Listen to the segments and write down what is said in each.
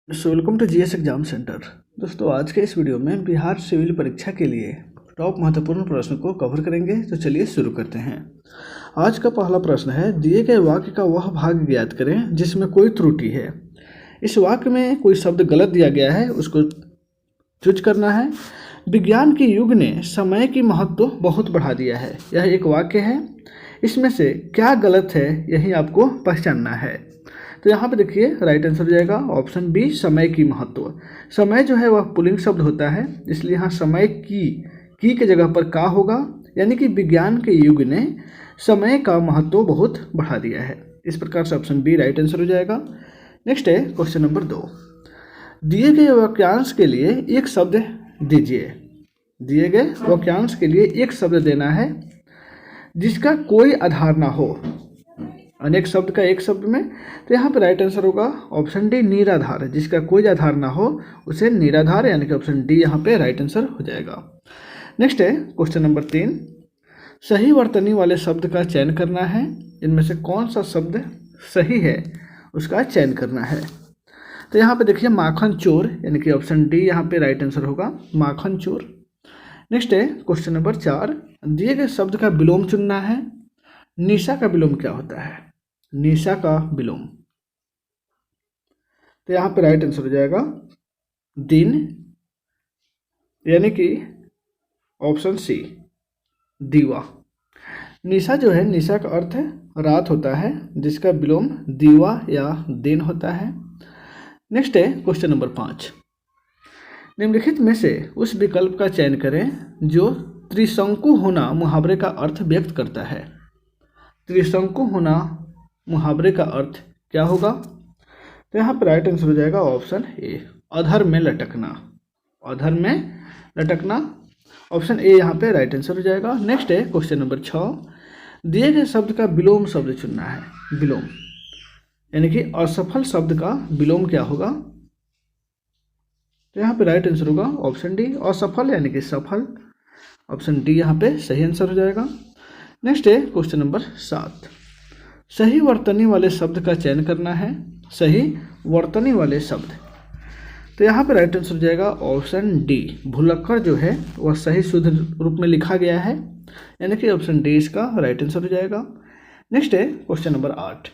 Welcome to GS exam centre. दोस्तों, आज के इस वीडियो में बिहार सिविल परीक्षा के लिए टॉप महत्वपूर्ण प्रश्न को कवर करेंगे। तो चलिए शुरू करते हैं। आज का पहला प्रश्न है, दिए गए वाक्य का वह भाग ज्ञात करें जिसमें कोई त्रुटि है। इस वाक्य में कोई शब्द गलत दिया गया है, उसको चूज करना है। विज्ञान के युग ने समय की महत्व बहुत बढ़ा दिया है, यह एक वाक्य है। इसमें से क्या गलत है, यही आपको पहचानना है। तो यहाँ पे देखिए, राइट आंसर हो जाएगा ऑप्शन बी, समय की महत्व। समय जो है वह पुल्लिंग शब्द होता है, इसलिए यहाँ समय की के जगह पर का होगा, यानी कि विज्ञान के युग ने समय का महत्व बहुत बढ़ा दिया है। इस प्रकार से ऑप्शन बी राइट आंसर हो जाएगा। नेक्स्ट है क्वेश्चन नंबर 2। दिए गए वाक्यांश के लिए एक शब्द दीजिए। दिए गए वाक्यांश के लिए एक शब्द देना है जिसका कोई आधार ना हो। अनेक शब्द का एक शब्द में, तो यहाँ पे राइट आंसर होगा ऑप्शन डी, निराधार। जिसका कोई आधार ना हो उसे निराधार, यानी कि ऑप्शन डी यहाँ पे राइट आंसर हो जाएगा। नेक्स्ट है क्वेश्चन नंबर 3। सही वर्तनी वाले शब्द का चयन करना है। इनमें से कौन सा शब्द सही है उसका चयन करना है। तो यहाँ पे देखिए, माखन चोर, यानी कि ऑप्शन डी यहाँ पे राइट आंसर होगा, माखन चोर। नेक्स्ट है क्वेश्चन नंबर 4। दिए गए शब्द का विलोम चुनना है। निशा का विलोम क्या होता है? निशा का विलोम, तो यहाँ पे राइट आंसर हो जाएगा दिन, यानी कि ऑप्शन सी, दीवा। निशा जो है, निशा का अर्थ है रात होता है, जिसका विलोम दीवा या दिन होता है। नेक्स्ट है क्वेश्चन नंबर 5। निम्नलिखित में से उस विकल्प का चयन करें जो त्रिशंकु होना मुहावरे का अर्थ व्यक्त करता है। त्रिशंकु होना मुहावरे का अर्थ क्या होगा? तो यहाँ पर राइट आंसर हो जाएगा ऑप्शन ए, अधर में लटकना। अधर में लटकना, ऑप्शन ए यहाँ पे राइट आंसर हो जाएगा। नेक्स्ट है क्वेश्चन नंबर 6। दिए गए शब्द का विलोम शब्द चुनना है। विलोम, यानी कि असफल शब्द का विलोम क्या होगा? तो यहाँ पे राइट आंसर होगा ऑप्शन डी, असफल यानी कि सफल। ऑप्शन डी यहाँ पे सही आंसर हो जाएगा। नेक्स्ट है क्वेश्चन नंबर 7। सही वर्तनी वाले शब्द का चयन करना है। सही वर्तनी वाले शब्द, तो यहाँ पे राइट आंसर हो जाएगा ऑप्शन डी, भुलक्कड़ जो है वह सही शुद्ध रूप में लिखा गया है, यानी कि ऑप्शन डी इसका राइट आंसर हो जाएगा। नेक्स्ट है क्वेश्चन नंबर 8।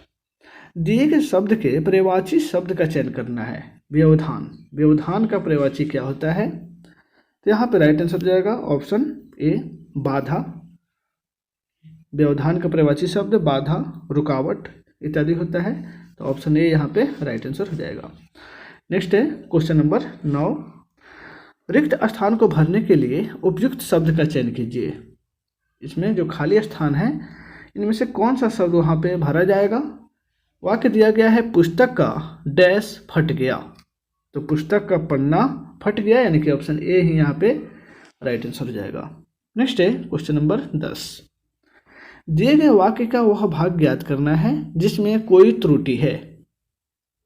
दिए गए शब्द के पर्यायवाची शब्द का चयन करना है। व्यवधान, व्यवधान का पर्यायवाची क्या होता है? तो यहाँ पे राइट आंसर हो जाएगा ऑप्शन ए, बाधा। व्यवधान का पर्यायवाची शब्द बाधा, रुकावट इत्यादि होता है, तो ऑप्शन ए यहाँ पे राइट आंसर हो जाएगा। नेक्स्ट है क्वेश्चन नंबर 9। रिक्त स्थान को भरने के लिए उपयुक्त शब्द का चयन कीजिए। इसमें जो खाली स्थान है, इनमें से कौन सा शब्द वहाँ पे भरा जाएगा? वाक्य दिया गया है, पुस्तक का डैश फट गया। तो पुस्तक का पन्ना फट गया, यानी कि ऑप्शन ए ही यहाँ पे राइट आंसर हो जाएगा। नेक्स्ट है क्वेश्चन नंबर 10। दिए गए वाक्य का वह भाग ज्ञात करना है जिसमें कोई त्रुटि है।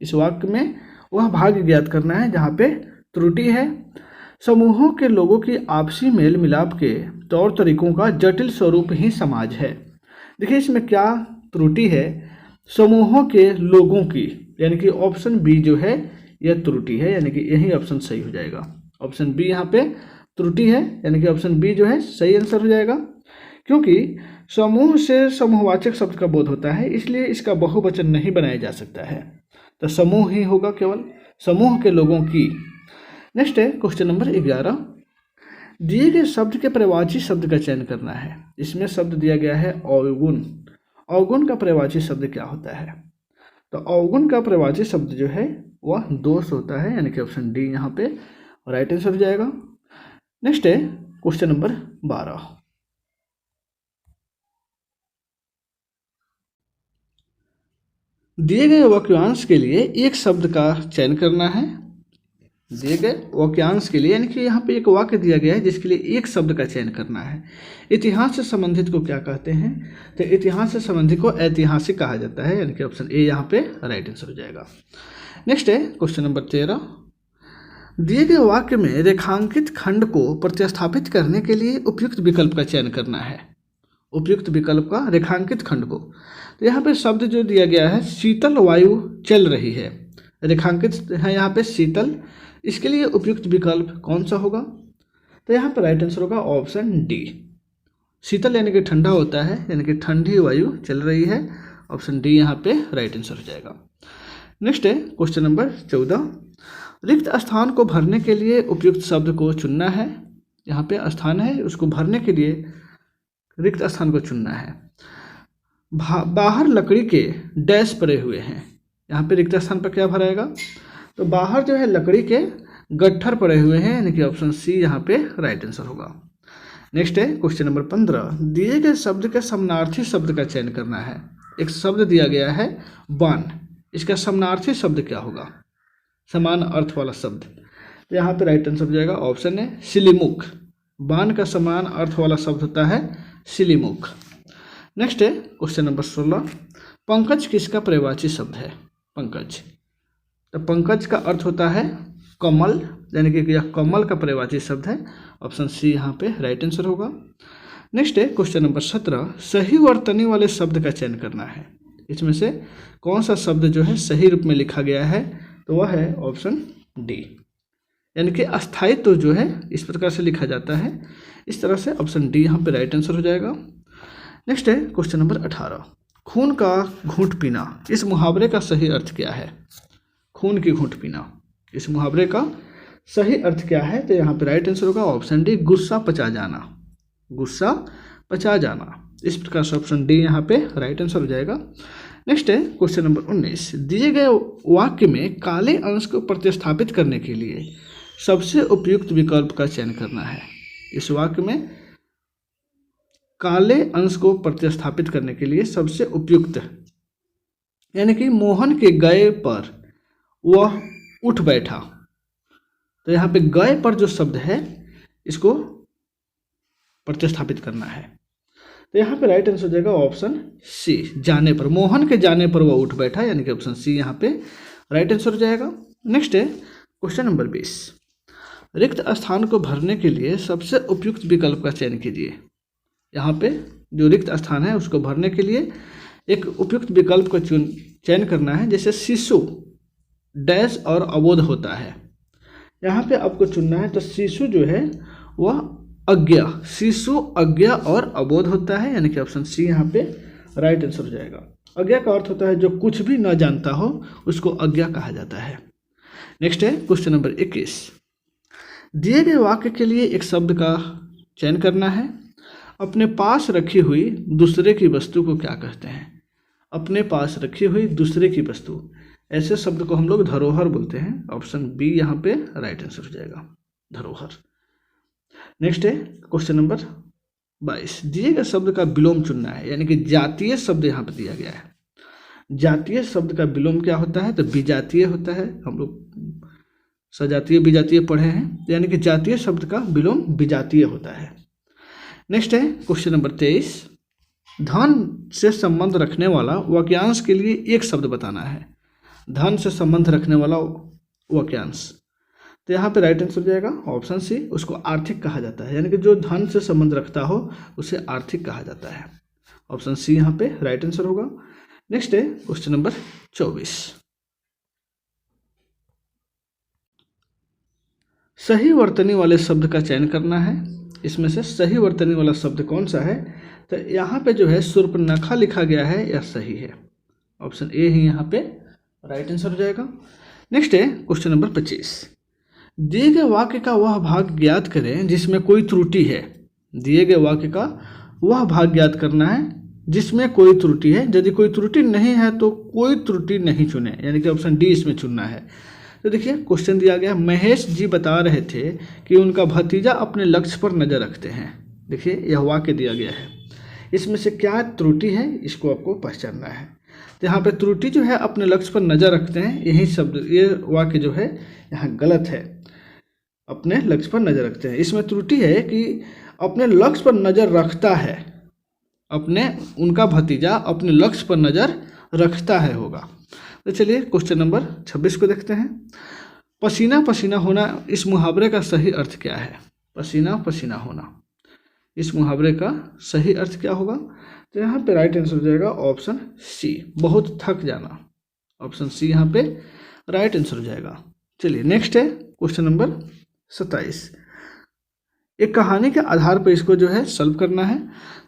इस वाक्य में वह भाग ज्ञात करना है जहाँ पे त्रुटि है। समूहों के लोगों की आपसी मेल मिलाप के तौर तरीकों का जटिल स्वरूप ही समाज है। देखिए, इसमें क्या त्रुटि है? समूहों के लोगों की, यानी कि ऑप्शन बी जो है यह त्रुटि है, यानी कि यही ऑप्शन सही हो जाएगा। ऑप्शन बी यहाँ पे त्रुटि है, यानी कि ऑप्शन बी जो है सही आंसर हो जाएगा। क्योंकि समूह से समूहवाचक शब्द का बोध होता है, इसलिए इसका बहुवचन नहीं बनाया जा सकता है, तो समूह ही होगा, केवल समूह के लोगों की। नेक्स्ट है क्वेश्चन नंबर 11। दिए गए शब्द के पर्यायवाची शब्द का चयन करना है। इसमें शब्द दिया गया है अवगुण। अवगुण का पर्यायवाची शब्द क्या होता है? तो अवगुण का पर्यायवाची शब्द जो है वह दोष होता है, यानी कि ऑप्शन डी यहाँ पे राइट आंसर हो जाएगा। नेक्स्ट है क्वेश्चन नंबर 12। दिए गए वाक्यांश के लिए एक शब्द का चयन करना है। दिए गए वाक्यांश के लिए, यानी कि यहाँ पे एक वाक्य दिया गया है जिसके लिए एक शब्द का चयन करना है। इतिहास से संबंधित को क्या कहते हैं? तो इतिहास से संबंधित को ऐतिहासिक कहा जाता है, यानी कि ऑप्शन ए यहाँ पे राइट आंसर हो जाएगा। नेक्स्ट है क्वेश्चन नंबर 13। दिए गए वाक्य में रेखांकित खंड को प्रतिस्थापित करने के लिए उपयुक्त विकल्प का चयन करना है। उपयुक्त विकल्प का रेखांकित खंड को, तो यहाँ पे शब्द जो दिया गया है, शीतल वायु चल रही है। रेखांकित है यहाँ पे शीतल, इसके लिए उपयुक्त विकल्प कौन सा होगा? तो यहाँ पर राइट आंसर होगा ऑप्शन डी। शीतल यानी कि ठंडा होता है, यानी कि ठंडी वायु चल रही है। ऑप्शन डी यहाँ पे राइट आंसर हो जाएगा। नेक्स्ट है क्वेश्चन नंबर 14। रिक्त स्थान को भरने के लिए उपयुक्त शब्द को चुनना है। यहाँ पे स्थान है, उसको भरने के लिए रिक्त स्थान को चुनना है। बाहर लकड़ी के डैश पड़े हुए हैं, यहाँ पे रिक्त स्थान पर क्या भराएगा? तो बाहर जो है लकड़ी के गट्ठर पड़े हुए हैं, यानी कि ऑप्शन सी यहाँ पे राइट आंसर होगा। नेक्स्ट है क्वेश्चन नंबर 15। दिए गए शब्द के समानार्थी शब्द का चयन करना है। एक शब्द दिया गया है बाण, इसका समानार्थी शब्द क्या होगा? समान अर्थ वाला शब्द, तो यहाँ पे राइट आंसर हो जाएगा ऑप्शन है सिलीमुख। बाण का समान अर्थ वाला शब्द होता है सिलीमुख। नेक्स्ट है क्वेश्चन नंबर 16। पंकज किसका पर्यायवाची शब्द है? पंकज, तो पंकज का अर्थ होता है कमल, यानी कि यह कमल का पर्यायवाची शब्द है। ऑप्शन सी यहाँ पे राइट आंसर होगा। नेक्स्ट है क्वेश्चन नंबर 17। सही वर्तनी वाले शब्द का चयन करना है। इसमें से कौन सा शब्द जो है सही रूप में लिखा गया है? तो वह है ऑप्शन डी, यानी कि अस्थायित्व जो है इस प्रकार से लिखा जाता है। इस तरह से ऑप्शन डी यहाँ पे राइट आंसर हो जाएगा। नेक्स्ट है क्वेश्चन नंबर 18। खून का घूंट पीना, इस मुहावरे का सही अर्थ क्या है? खून की घूंट पीना, इस मुहावरे का सही अर्थ क्या है? तो यहाँ पे राइट आंसर होगा ऑप्शन डी, गुस्सा पचा जाना। गुस्सा पचा जाना, इस प्रकार से ऑप्शन डी यहाँ पे राइट आंसर हो जाएगा। नेक्स्ट है क्वेश्चन नंबर 19। दिए गए वाक्य में काले अंश को प्रतिस्थापित करने के लिए सबसे उपयुक्त विकल्प का चयन करना है। इस वाक्य में काले अंश को प्रतिस्थापित करने के लिए सबसे उपयुक्त, यानी कि मोहन के गए पर वह उठ बैठा, तो यहाँ पे गए पर जो शब्द है इसको प्रतिस्थापित करना है। तो यहाँ पे राइट आंसर हो जाएगा ऑप्शन सी, जाने पर। मोहन के जाने पर वह उठ बैठा, यानी कि ऑप्शन सी यहाँ पे राइट आंसर हो जाएगा। नेक्स्ट है क्वेश्चन नंबर 20। रिक्त स्थान को भरने के लिए सबसे उपयुक्त विकल्प का चयन कीजिए। यहाँ पे जो रिक्त स्थान है उसको भरने के लिए एक उपयुक्त विकल्प का चयन करना है। जैसे शिशु डैश और अबोध होता है, यहाँ पे आपको चुनना है। तो शिशु जो है वह अज्ञा, शिशु अज्ञा और अबोध होता है, यानी कि ऑप्शन सी यहाँ पे राइट आंसर हो जाएगा। अज्ञा का अर्थ होता है जो कुछ भी न जानता हो उसको अज्ञा कहा जाता है। नेक्स्ट है क्वेश्चन नंबर 21। दिए गए वाक्य के लिए एक शब्द का चयन करना है। अपने पास रखी हुई दूसरे की वस्तु को क्या कहते हैं? अपने पास रखी हुई दूसरे की वस्तु, ऐसे शब्द को हम लोग धरोहर बोलते हैं। ऑप्शन बी यहाँ पे राइट आंसर हो जाएगा, धरोहर। नेक्स्ट है क्वेश्चन नंबर 22। दिए गए शब्द का विलोम चुनना है, यानी कि जातीय शब्द यहाँ पे दिया गया है। जातीय शब्द का विलोम क्या होता है? तो विजातीय होता है। हम लोग सजातीय विजातीय पढ़े हैं, यानी कि जातीय शब्द का विलोम विजातीय होता है। नेक्स्ट है क्वेश्चन नंबर 23। धन से संबंध रखने वाला वाक्यांश के लिए एक शब्द बताना है। धन से संबंध रखने वाला वाक्यांश, तो यहाँ पे राइट आंसर हो जाएगा ऑप्शन सी, उसको आर्थिक कहा जाता है। यानी कि जो धन से संबंध रखता हो उसे आर्थिक कहा जाता है। ऑप्शन सी यहाँ पे राइट आंसर होगा। नेक्स्ट है क्वेश्चन नंबर 24। सही वर्तनी वाले शब्द का चयन करना है। इसमें से सही वर्तनी वाला शब्द कौन सा है? तो यहाँ पे जो है शूर्पणखा लिखा गया है, यह सही है। ऑप्शन ए ही यहाँ पे राइट आंसर हो जाएगा। नेक्स्ट है क्वेश्चन नंबर 25। दिए गए वाक्य का वह भाग ज्ञात करें जिसमें कोई त्रुटि है। दिए गए वाक्य का वह भाग ज्ञात करना है जिसमें कोई त्रुटि है। यदि कोई त्रुटि नहीं है तो कोई त्रुटि नहीं चुने, यानी कि ऑप्शन डी इसमें चुनना है। तो देखिए क्वेश्चन दिया गया, महेश जी बता रहे थे कि उनका भतीजा अपने लक्ष्य पर नज़र रखते हैं। देखिए यह वाक्य दिया गया है, इसमें से क्या त्रुटि है इसको आपको पहचानना है। तो यहाँ पे त्रुटि जो है अपने लक्ष्य पर नज़र रखते हैं, यही शब्द, ये वाक्य जो है यहाँ गलत है। अपने लक्ष्य पर नज़र रखते हैं, इसमें त्रुटि है कि अपने लक्ष्य पर नज़र रखता है, उनका भतीजा अपने लक्ष्य पर नज़र रखता है होगा। तो चलिए क्वेश्चन नंबर 26 को देखते हैं। पसीना पसीना होना, इस मुहावरे का सही अर्थ क्या है? पसीना पसीना होना, इस मुहावरे का सही अर्थ क्या होगा? तो यहाँ पे राइट आंसर हो जाएगा ऑप्शन सी, बहुत थक जाना। ऑप्शन सी यहाँ पे राइट आंसर हो जाएगा। चलिए नेक्स्ट है क्वेश्चन नंबर 27। एक कहानी के आधार पर इसको जो है सॉल्व करना है।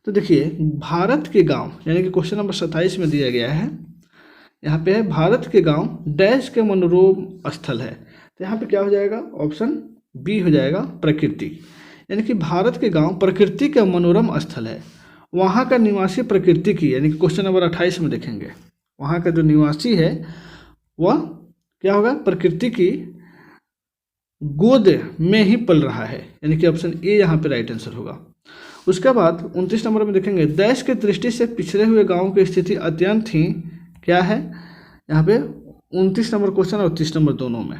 तो देखिए भारत के गांव, यानी कि क्वेश्चन नंबर 27 में दिया गया है, यहाँ पे है भारत के गांव डैश के मनोरम स्थल है। तो यहाँ पे क्या हो जाएगा, ऑप्शन बी हो जाएगा प्रकृति, यानी कि भारत के गांव प्रकृति का मनोरम स्थल है। वहाँ का निवासी प्रकृति की, यानी कि क्वेश्चन नंबर 28 में देखेंगे, वहाँ का जो निवासी है वह क्या होगा, प्रकृति की गोद में ही पल रहा है, यानी कि ऑप्शन ए यहाँ पे राइट आंसर होगा। उसके बाद 29 नंबर में देखेंगे देश की दृष्टि से पिछड़े हुए गांवों की स्थिति अत्यंत ही क्या है, यहाँ पे 29 नंबर क्वेश्चन और 30 नंबर दोनों में।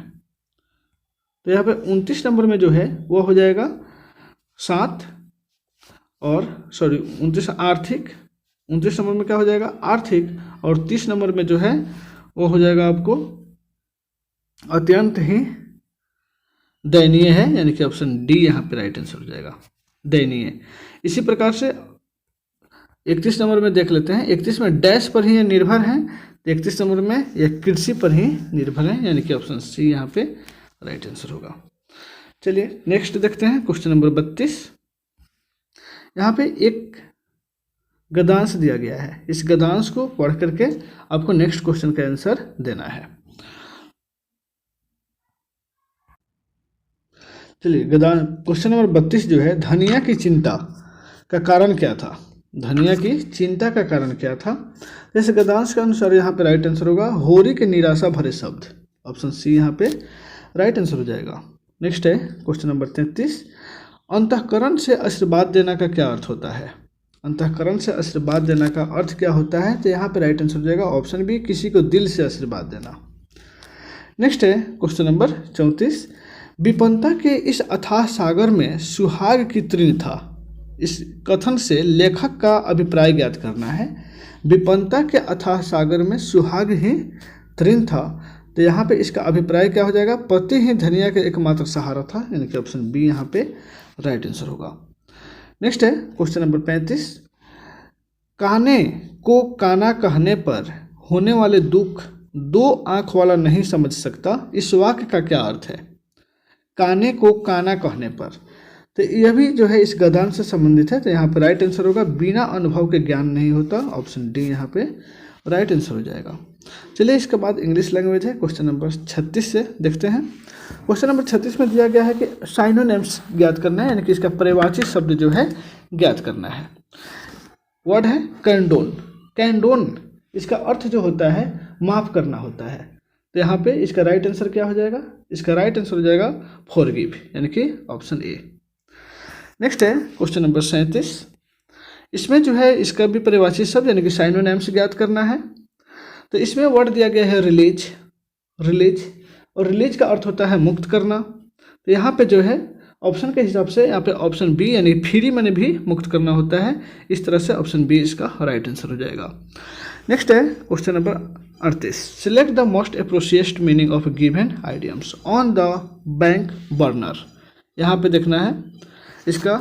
तो यहाँ पे 29 नंबर में जो है वो हो जाएगा 7 और 29 आर्थिक, 29 नंबर में क्या हो जाएगा आर्थिक, और 30 नंबर में जो है वो हो जाएगा आपको अत्यंत ही दयनीय है, यानी कि ऑप्शन डी यहाँ पे राइट आंसर हो जाएगा, दयनीय। इसी प्रकार से 31 नंबर में देख लेते हैं। 31 में डैश पर ही ये निर्भर है, तो 31 नंबर में यह कृषि पर ही निर्भर है, यानी कि ऑप्शन सी यहाँ पे राइट आंसर होगा। चलिए नेक्स्ट देखते हैं क्वेश्चन नंबर 32। यहाँ पे एक गद्यांश दिया गया है, इस गद्यांश को पढ़ करके आपको नेक्स्ट क्वेश्चन का आंसर देना है। चलिए क्वेश्चन नंबर 32 जो है, धनिया की चिंता का कारण क्या था, धनिया की चिंता का कारण क्या था। जैसे गद्यांश के अनुसार यहाँ पे राइट आंसर होगा होरी के निराशा भरे शब्द, ऑप्शन सी यहाँ पे राइट आंसर हो जाएगा। नेक्स्ट है क्वेश्चन नंबर 33। अंतःकरण से आशीर्वाद देना का क्या अर्थ होता है, अंतःकरण से आशीर्वाद देना का अर्थ क्या होता है, तो यहाँ पे राइट आंसर हो जाएगा ऑप्शन बी किसी को दिल से आशीर्वाद देना। नेक्स्ट है क्वेश्चन नंबर 34। विपन्नता के इस अथाह सागर में सुहाग की तृण था, इस कथन से लेखक का अभिप्राय ज्ञात करना है। विपन्नता के अथाह सागर में सुहाग ही तृण था, तो यहाँ पे इसका अभिप्राय क्या हो जाएगा, पति ही धनिया के एकमात्र सहारा था, यानी कि ऑप्शन बी यहाँ पे राइट आंसर होगा। नेक्स्ट है क्वेश्चन नंबर 35। काने को काना कहने पर होने वाले दुख दो आंख वाला नहीं समझ सकता, इस वाक्य का क्या अर्थ है। काने को काना कहने पर, तो यह भी जो है इस गद्यांश से संबंधित है, तो यहाँ पे राइट आंसर होगा बिना अनुभव के ज्ञान नहीं होता, ऑप्शन डी यहाँ पे राइट आंसर हो जाएगा। चलिए इसके बाद इंग्लिश लैंग्वेज है, क्वेश्चन नंबर 36 से देखते हैं। क्वेश्चन नंबर 36 में दिया गया है कि साइनोनिम्स ज्ञात करना है, यानी कि इसका पर्यायवाची शब्द जो है ज्ञात करना है। वर्ड है कैंडोन, कैंडोन इसका अर्थ जो होता है माफ करना होता है, तो यहाँ पे इसका राइट आंसर क्या हो जाएगा, इसका राइट आंसर हो जाएगा फॉरगिव, यानी कि ऑप्शन ए। नेक्स्ट है क्वेश्चन नंबर 37। इसमें जो है इसका भी पर्यायवाची शब्द यानी कि साइनोनिम्स ज्ञात करना है। तो इसमें वर्ड दिया गया है रिलीज, रिलीज, और रिलीज का अर्थ होता है मुक्त करना। तो यहाँ पे जो है ऑप्शन के हिसाब से यहाँ पे ऑप्शन बी यानी फ्री मैंने भी मुक्त करना होता है, इस तरह से ऑप्शन बी इसका राइट आंसर हो जाएगा। नेक्स्ट है question number 38। Select the most appropriate meaning of given idioms on the bank burner. यहाँ पे देखना है इसका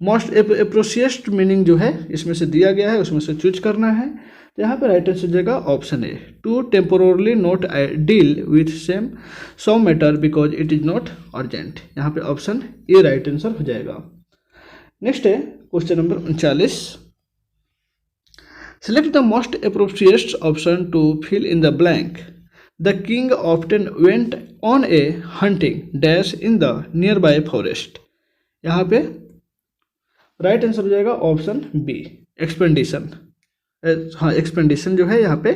मोस्ट अप्रोप्रिएट मीनिंग जो है इसमें से दिया गया है, उसमें से चूज करना है। तो यहाँ पे राइट आंसर हो जाएगा option A, to temporarily not deal with some matter because it is not urgent. यहाँ पे ऑप्शन ए राइट आंसर हो जाएगा। नेक्स्ट है question number 39। Select the most appropriate option to fill in the blank. The king often went on a hunting dash in the nearby forest. यहाँ पे right answer हो जाएगा option B expedition. हाँ expedition जो है यहाँ पे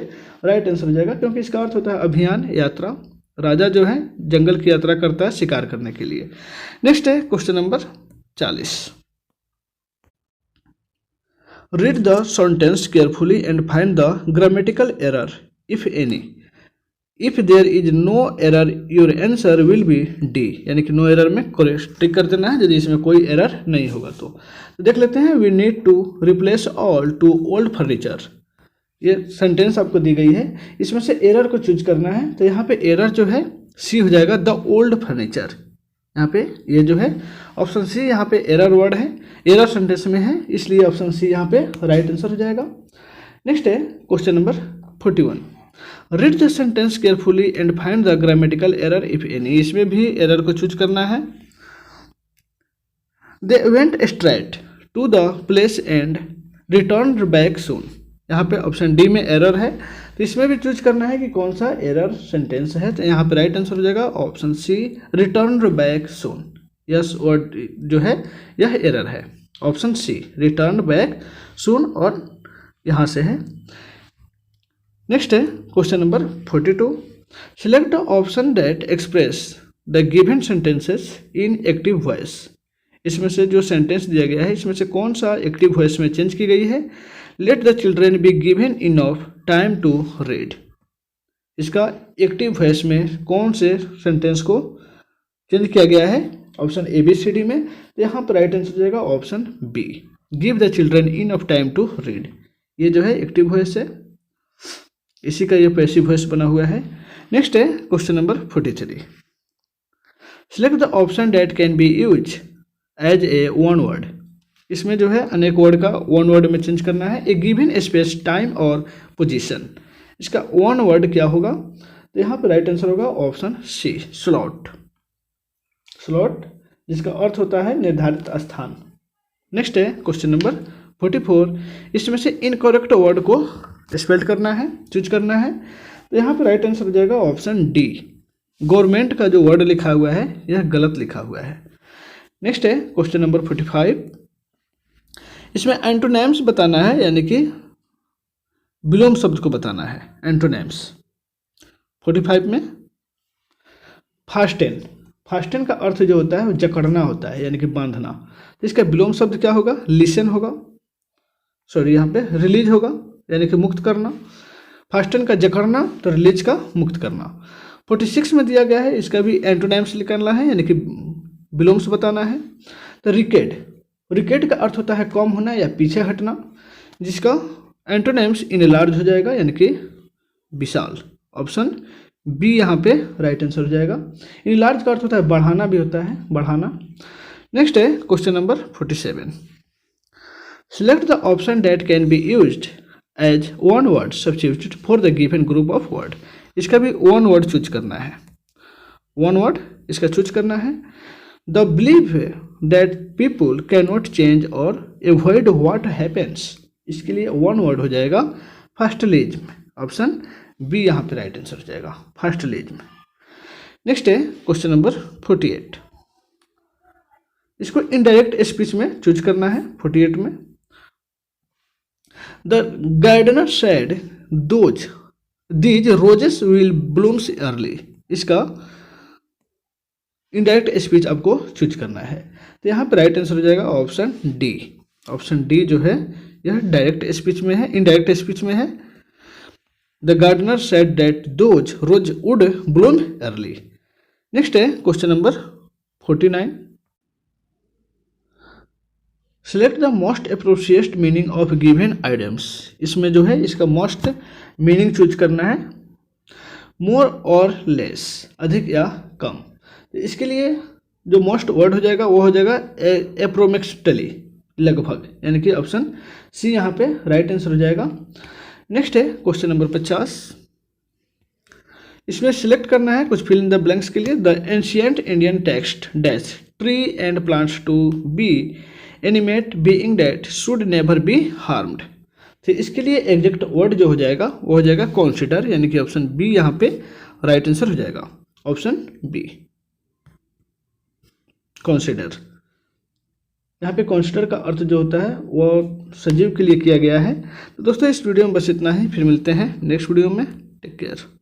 राइट आंसर हो जाएगा, क्योंकि इसका अर्थ होता है अभियान, यात्रा। राजा जो है जंगल की यात्रा करता है शिकार करने के लिए। नेक्स्ट है question number 40। Read the sentence carefully and find the grammatical error, if any. If there is no error, your answer will be D, यानी कि नो एरर में टिक कर देना है यदि इसमें कोई एरर नहीं होगा तो देख लेते हैं। We need to replace all to old furniture। ये सेंटेंस आपको दी गई है, इसमें से एरर को चूज करना है। तो यहाँ पे एरर जो है सी हो जाएगा, द ओल्ड फर्नीचर। यहाँ पे ये जो है ऑप्शन सी यहाँ पे एरर वर्ड है, एरर सेंटेंस में है, इसलिए ऑप्शन सी यहाँ पे राइट आंसर हो जाएगा। नेक्स्ट है question number 41। Read the sentence carefully and find the grammatical error if any, इसमें भी एरर को चूज करना है। They went straight to the place and return back soon, यहाँ पे ऑप्शन डी में एरर है, तो इसमें भी चूज करना है कि कौन सा एरर सेंटेंस है। तो यहाँ पे राइट आंसर हो जाएगा option C, return back soon. Yes word जो है यह एरर है, option C return back soon, और यहाँ से है। नेक्स्ट है question number 42, select the option that express the given sentences in active voice, इसमें से जो सेंटेंस दिया गया है इसमें से कौन सा एक्टिव वॉइस में चेंज की गई है। Let the children be given enough time to read, इसका एक्टिव वॉइस में कौन से सेंटेंस को चेंज किया गया है, option A B C D में। तो यहाँ पर राइट आंसर हो जाएगा option B, give the children enough time to read, ये जो है एक्टिव वॉइस है, इसी का ये पैसिव वॉइस बना हुआ है। नेक्स्ट है question number 43, select the option that can be use as a one word, इसमें जो है अनेक वर्ड का वन वर्ड में चेंज करना है। ए गिवन स्पेस टाइम और पोजीशन, इसका वन वर्ड क्या होगा, तो यहाँ पे राइट आंसर होगा ऑप्शन सी, स्लॉट। स्लॉट जिसका अर्थ होता है निर्धारित स्थान। नेक्स्ट है क्वेश्चन नंबर 44, इसमें से इनकरेक्ट वर्ड को स्पेल करना है, चूज करना है। तो यहाँ पे राइट आंसर हो जाएगा ऑप्शन डी, गवर्नमेंट का जो वर्ड लिखा हुआ है यह गलत लिखा हुआ है। नेक्स्ट है क्वेश्चन नंबर 45, इसमें एंटोनिम्स बताना है, यानी कि विलोम शब्द को बताना है, एंटोनिम्स। 45 में फास्टेन, फास्टेन का अर्थ जो होता है वो जकड़ना होता है, यानी कि बांधना। तो इसका विलोम शब्द क्या होगा, लिसन होगा, सॉरी यहाँ पे रिलीज होगा, यानी कि मुक्त करना। फास्टेन का जकड़ना, तो रिलीज का मुक्त करना। 46 में दिया गया है, इसका भी एंटोनिम्स निकालना है, यानी कि विलोम्स बताना है। तो रिकेड, रिकेड का अर्थ होता है कम होना या पीछे हटना, जिसका एंटोनिम्स इनलार्ज हो जाएगा, यानी कि विशाल। ऑप्शन बी यहाँ पे राइट आंसर हो जाएगा। इनलार्ज का अर्थ होता है बढ़ाना, भी होता है बढ़ाना। नेक्स्ट है question number 47, select the option that can be used as one word substitute for the given group of word, इसका भी वन वर्ड चूज करना है, वन वर्ड इसका चूज करना है। The believe that people can not change और avoid what happens, इसके लिए वन वर्ड हो जाएगा फर्स्टलिज्म, ऑप्शन बी यहाँ पे राइट आंसर हो जाएगा, फर्स्टलिज्म। नेक्स्ट है क्वेश्चन नंबर 48, इसको इनडायरेक्ट स्पीच में चूज करना है। 48 में the gardener said these roses will blooms early, इसका इनडायरेक्ट स्पीच आपको चूज करना है। तो यहाँ पे राइट आंसर हो जाएगा ऑप्शन डी, ऑप्शन डी जो है यह डायरेक्ट स्पीच में है, इनडायरेक्ट स्पीच में है। The gardener said that those rose would bloom early. Next है question number 49, select the most appropriate meaning of given items, इसमें जो है इसका मोस्ट मीनिंग चूज करना है। मोर और लेस, अधिक या कम। तो इसके लिए जो मोस्ट वर्ड हो जाएगा वो हो जाएगा एप्रोक्सिमेटली, लगभग, यानी कि ऑप्शन सी यहाँ पे राइट आंसर हो जाएगा। नेक्स्ट है क्वेश्चन नंबर 50, इसमें सिलेक्ट करना है कुछ फिल इन द ब्लैंक्स के लिए। The ancient Indian text dash tree and plants to be animate being that should never be harmed. तो इसके लिए एग्जैक्ट वर्ड जो हो जाएगा वो हो जाएगा कंसीडर, यानी कि ऑप्शन बी यहाँ पे राइट आंसर हो जाएगा, ऑप्शन बी कंसीडर। यहाँ पे कंसीडर का अर्थ जो होता है वो सजीव के लिए किया गया है। तो दोस्तों इस वीडियो में बस इतना ही, फिर मिलते हैं नेक्स्ट वीडियो में। Take care.